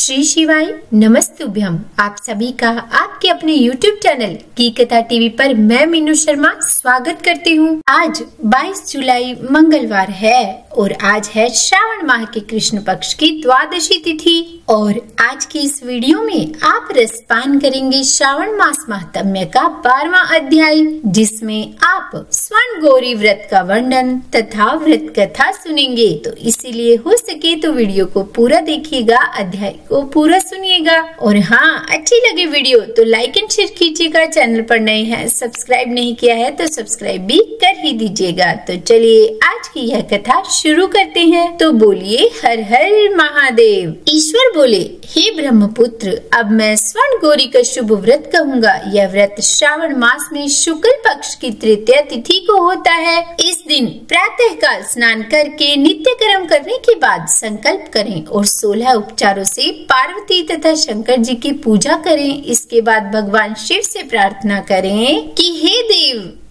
श्री शिवाय नमस्तुभ्यम। आप सभी का आपके अपने YouTube चैनल की कथा टीवी पर मैं मीनू शर्मा स्वागत करती हूँ। आज 22 जुलाई मंगलवार है और आज है श्रावण माह के कृष्ण पक्ष की द्वादशी तिथि। और आज की इस वीडियो में आप रसपान करेंगे श्रावण मास महात्म्य का 12वां अध्याय, जिसमें आप स्वर्ण गौरी व्रत का वर्णन तथा व्रत कथा सुनेंगे। तो इसीलिए हो सके तो वीडियो को पूरा देखिएगा, अध्याय को पूरा सुनिएगा। और हाँ, अच्छी लगे वीडियो तो लाइक एंड शेयर कीजिएगा। चैनल पर नए हैं, सब्सक्राइब नहीं किया है तो सब्सक्राइब भी कर ही दीजिएगा। तो चलिए आज की यह कथा शुरू करते हैं। तो बोलिए हर हर महादेव। ईश्वर बोले, हे ब्रह्मपुत्र, अब मैं स्वर्ण गौरी का शुभ व्रत कहूँगा। यह व्रत श्रावण मास में शुक्ल पक्ष की तृतीया तिथि को होता है। इस दिन प्रातः काल स्नान करके नित्य कर्म करने के बाद संकल्प करें और 16 उपचारों से पार्वती तथा शंकर जी की पूजा करें। इसके बाद भगवान शिव से प्रार्थना करें कि हे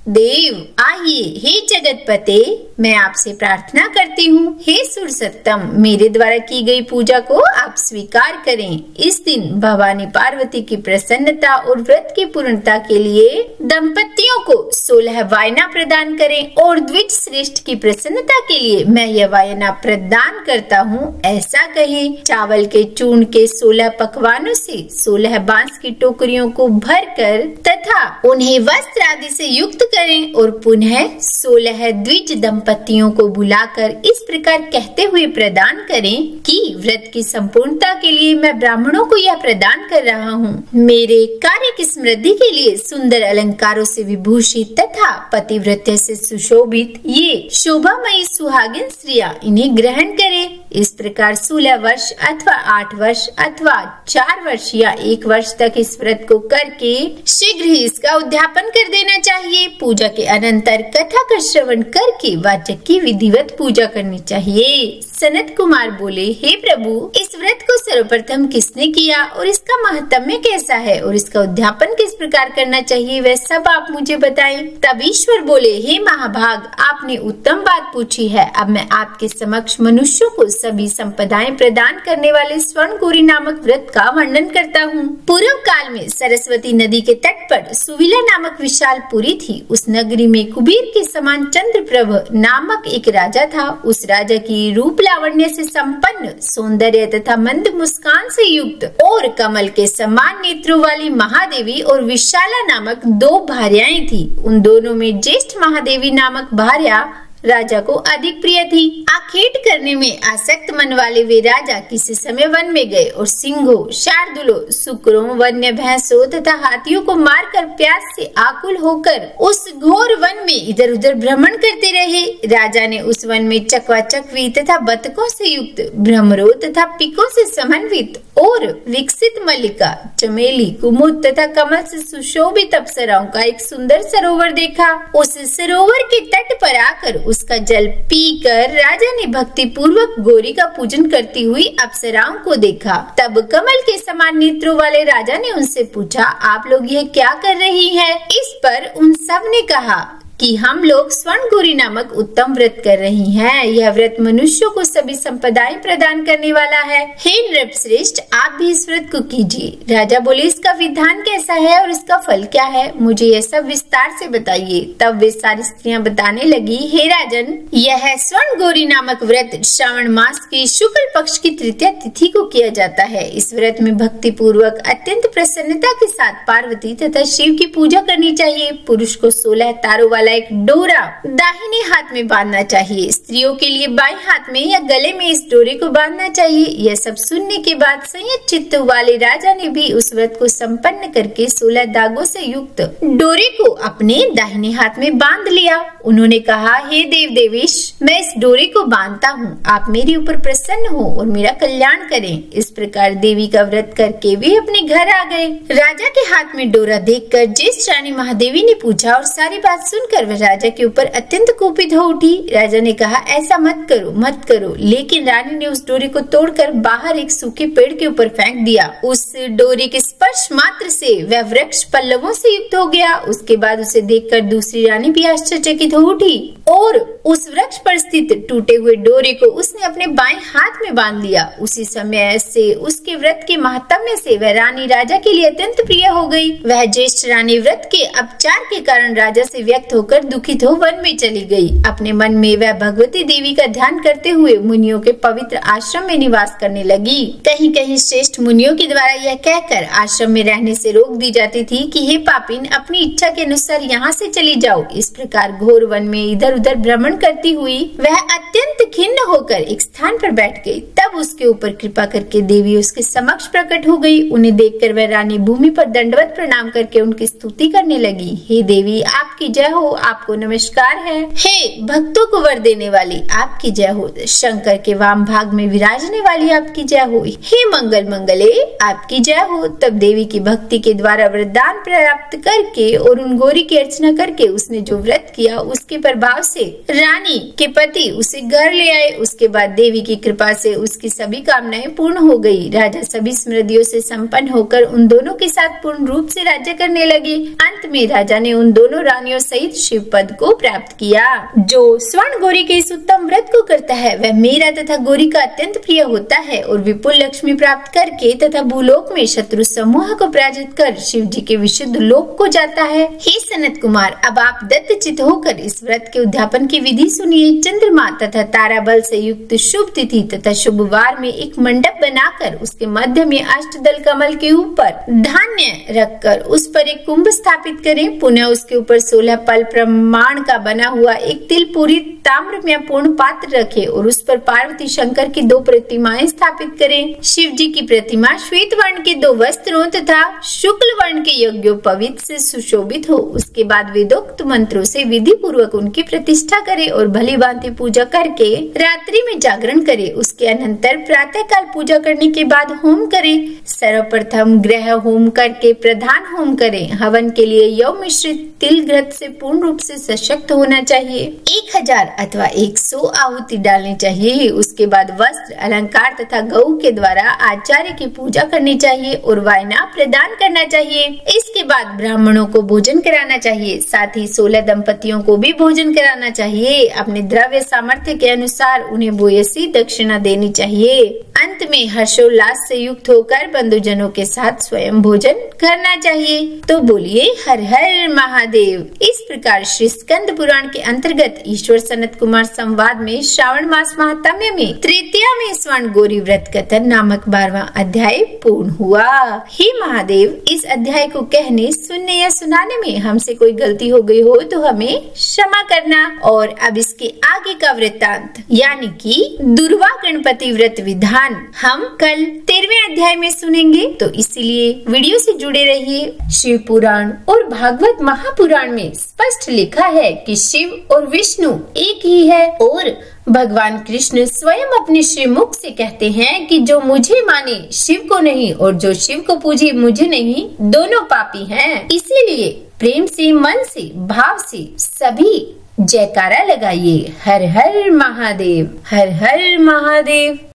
देव आइए, हे जगतपते, मैं आपसे प्रार्थना करती हूँ, हे सुरसत्तम, मेरे द्वारा की गई पूजा को आप स्वीकार करें। इस दिन भवानी पार्वती की प्रसन्नता और व्रत की पूर्णता के लिए दंपतियों को 16 वायना प्रदान करें और द्विज श्रेष्ठ की प्रसन्नता के लिए मैं यह वायना प्रदान करता हूँ, ऐसा कहें। चावल के चूर्ण के 16 पकवानों से 16 बांस की टोकरियों को भरकर तथा उन्हें वस्त्र आदि से युक्त करें और पुनः 16 द्विज दंपतियों को बुलाकर इस प्रकार कहते हुए प्रदान करें कि व्रत की संपूर्णता के लिए मैं ब्राह्मणों को यह प्रदान कर रहा हूँ। मेरे कार्य की समृद्धि के लिए सुंदर अलंकारों से विभूषित तथा पतिव्रत्य से सुशोभित ये शोभामयी सुहागिन स्त्रियां इन्हें ग्रहण करें। इस प्रकार 16 वर्ष अथवा 8 वर्ष अथवा 4 वर्ष या 1 वर्ष तक इस व्रत को करके शीघ्र ही इसका उद्यापन कर देना चाहिए। पूजा के अनंतर कथा का श्रवण करके वाचक की विधिवत पूजा करनी चाहिए। सनत कुमार बोले, हे प्रभु, इस व्रत को सर्वप्रथम किसने किया और इसका महत्म्य कैसा है और इसका उद्यापन किस प्रकार करना चाहिए, वह सब आप मुझे बताएं। तब ईश्वर बोले, हे महाभाग, आपने उत्तम बात पूछी है। अब मैं आपके समक्ष मनुष्यों को सभी संपदाएं प्रदान करने वाले स्वर्ण गौरी नामक व्रत का वर्णन करता हूँ। पूर्व काल में सरस्वती नदी के तट पर सुविला नामक विशाल पुरी थी। उस नगरी में कुबेर के समान चंद्रप्रभ नामक एक राजा था। उस राजा की रूप लावण्य से संपन्न, सौंदर्य तथा मंद मुस्कान से युक्त और कमल के समान नेत्रों वाली महादेवी और विशाला नामक 2 भार्याएं थी। उन दोनों में ज्येष्ठ महादेवी नामक भार्या राजा को अधिक प्रिय थी। आखेट करने में आसक्त मन वाले वे राजा किसी समय वन में गए और सिंहों, शार्दुलों, सुकरों, वन्य भैंसों तथा हाथियों को मारकर प्यास से आकुल होकर उस घोर वन में इधर उधर भ्रमण करते रहे। राजा ने उस वन में चकवा चकवी तथा बतकों से युक्त, भ्रमरों तथा पिकों से समन्वित और विकसित मल्लिका, चमेली, कुमुद तथा कमल से सुशोभित अप्सराओं का एक सुंदर सरोवर देखा। उस सरोवर के तट पर आकर उसका जल पीकर राजा ने भक्ति पूर्वक गौरी का पूजन करती हुई अप्सराओं को देखा। तब कमल के समान नेत्रों वाले राजा ने उनसे पूछा, आप लोग यह क्या कर रही हैं? इस पर उन सब ने कहा कि हम लोग स्वर्ण गौरी नामक उत्तम व्रत कर रही हैं। यह व्रत मनुष्यों को सभी संपदाएं प्रदान करने वाला है। हे नृप श्रेष्ठ, आप भी इस व्रत को कीजिए। राजा बोले, इसका विधान कैसा है और इसका फल क्या है, मुझे यह सब विस्तार से बताइए। तब वे सारी स्त्रियां बताने लगी, हे राजन, यह स्वर्ण गौरी नामक व्रत श्रावण मास की शुक्ल पक्ष की तृतीया तिथि को किया जाता है। इस व्रत में भक्ति पूर्वक अत्यंत प्रसन्नता के साथ पार्वती तथा शिव की पूजा करनी चाहिए। पुरुष को 16 तारों वाला एक डोरा दाहिने हाथ में बांधना चाहिए। स्त्रियों के लिए बाएं हाथ में या गले में इस डोरे को बांधना चाहिए। यह सब सुनने के बाद संयत चित्त वाले राजा ने भी उस व्रत को संपन्न करके 16 दागों से युक्त डोरे को अपने दाहिने हाथ में बांध लिया। उन्होंने कहा, हे देव देवेश, मैं इस डोरे को बांधता हूँ, आप मेरे ऊपर प्रसन्न हो और मेरा कल्याण करें। इस प्रकार देवी का व्रत करके वे अपने घर आ गए। राजा के हाथ में डोरा देखकर ज्येष्ठ रानी महादेवी ने पूछा और सारी बात सुनकर सुनकर वह राजा के ऊपर अत्यंत कुपित हो उठी। राजा ने कहा, ऐसा मत करो, मत करो। लेकिन रानी ने उस डोरी को तोड़कर बाहर एक सूखे पेड़ के ऊपर फेंक दिया। उस डोरी के स्पर्श मात्र से वह वृक्ष पल्लवों से युक्त हो गया। उसके बाद उसे देखकर दूसरी रानी भी आश्चर्यचकित हो उठी और उस वृक्ष पर स्थित टूटे हुए डोरी को उसने अपने बाएं हाथ में बांध लिया। उसी समय से उसके व्रत के महात्म्य से वह रानी राजा के लिए अत्यंत प्रिय हो गई। वह ज्येष्ठ रानी व्रत के अपचार के कारण राजा से व्यक्त होकर दुखित हो वन में चली गई। अपने मन में वह भगवती देवी का ध्यान करते हुए मुनियों के पवित्र आश्रम में निवास करने लगी। कहीं कहीं श्रेष्ठ मुनियों के द्वारा यह कहकर आश्रम में रहने से रोक दी जाती थी कि हे पापिन, अपनी इच्छा के अनुसार यहाँ से चली जाओ। इस प्रकार घोर वन में इधर उधर भ्रमण करती हुई वह अत्यंत खिन्न होकर एक स्थान पर बैठ गई। तब उसके ऊपर कृपा करके देवी उसके समक्ष प्रकट हो गई। उन्हें देखकर वह रानी भूमि पर दंडवत प्रणाम करके उनकी स्तुति करने लगी। हे देवी, आपकी जय हो, आपको नमस्कार है। हे भक्तों को वर देने वाली, आपकी जय हो। शंकर के वाम भाग में विराजने वाली, आपकी जय हो। हे मंगल मंगले, आपकी जय हो। तब देवी की भक्ति के द्वारा वरदान प्राप्त करके और उन गौरी की अर्चना करके उसने जो व्रत किया उसके प्रभाव से रानी के पति उसे घर ले आए। उसके बाद देवी की कृपा से उसकी सभी कामनाएं पूर्ण हो गई। राजा सभी समृद्धियों से संपन्न होकर उन दोनों के साथ पूर्ण रूप से राज्य करने लगे। अंत में राजा ने उन दोनों रानियों सहित शिव पद को प्राप्त किया। जो स्वर्ण गौरी के इस उत्तम व्रत को करता है वह मेरा तथा गौरी का अत्यंत प्रिय होता है और विपुल लक्ष्मी प्राप्त करके तथा भूलोक में शत्रु समूह को पराजित कर शिव जी के विशुद्ध लोक को जाता है। हे सनत कुमार, अब आप दत्तचित होकर इस व्रत के उद्यापन की विधि सुनिए। चंद्रमा तथा तारा बल से युक्त शुभ तिथि तथा शुभ वार में एक मंडप बनाकर उसके मध्य में अष्टदल कमल के ऊपर धान्य रखकर उस पर एक कुंभ स्थापित करें। पुनः उसके ऊपर 16 पल प्रमाण का बना हुआ एक तिल पूरी ताम्र में पूर्ण पात्र रखे और उस पर पार्वती शंकर की 2 प्रतिमाएं स्थापित करें। शिव जी की प्रतिमा श्वेत वर्ण के 2 वस्त्रों तथा शुक्ल वर्ण के यज्ञोपवीत से सुशोभित हो। उसके बाद वेदोक्त मंत्रों से विधि पूर्वक उनकी प्रतिष्ठा करे और भली भांति पूजा करके रात्रि में जागरण करे। उसके अनंतर प्रातः काल पूजा करने के बाद होम करे। सर्वप्रथम ग्रह होम करके प्रधान होम करें। हवन के लिए यव मिश्रित तिल घृत से पूर्ण रूप से सशक्त होना चाहिए। 1000 अथवा 100 आहुति डालनी चाहिए। उसके बाद वस्त्र अलंकार तथा गौ के द्वारा आचार्य की पूजा करनी चाहिए और वायना प्रदान करना चाहिए। इसके बाद ब्राह्मणों को भोजन कराना चाहिए। साथ ही 16 दंपतियों को भी भोजन कराना चाहिए। अपने द्रव्य सामर्थ्य के अनुसार उन्हें भूयसी दक्षिणा देनी चाहिए। अंत में हर्षोल्लास से युक्त होकर बंधुजनों के साथ स्वयं भोजन करना चाहिए। तो बोलिए हर हर महादेव। इस प्रकार श्री स्कंद पुराण के अंतर्गत ईश्वर सनत कुमार संवाद में श्रावण मास महात्म्य में तृतीया में स्वर्ण गौरी व्रत कथन नामक 12वां अध्याय पूर्ण हुआ। हे महादेव, इस अध्याय को कहने, सुनने या सुनाने में हमसे कोई गलती हो गई हो तो हमें क्षमा करना। और अब इसके आगे का वृत्तांत यानी कि दुर्वा गणपति व्रत विधान हम कल 13वें अध्याय में सुनेंगे। तो इसीलिए वीडियो से जुड़े रहिए। शिव पुराण और भागवत महापुराण में स्पष्ट लिखा है कि शिव और विष्णु एक ही है और भगवान कृष्ण स्वयं अपने श्रीमुख से कहते हैं कि जो मुझे माने शिव को नहीं और जो शिव को पूजे मुझे नहीं, दोनों पापी हैं। इसीलिए प्रेम से, मन से, भाव से सभी जयकारा लगाइए। हर हर महादेव, हर हर महादेव।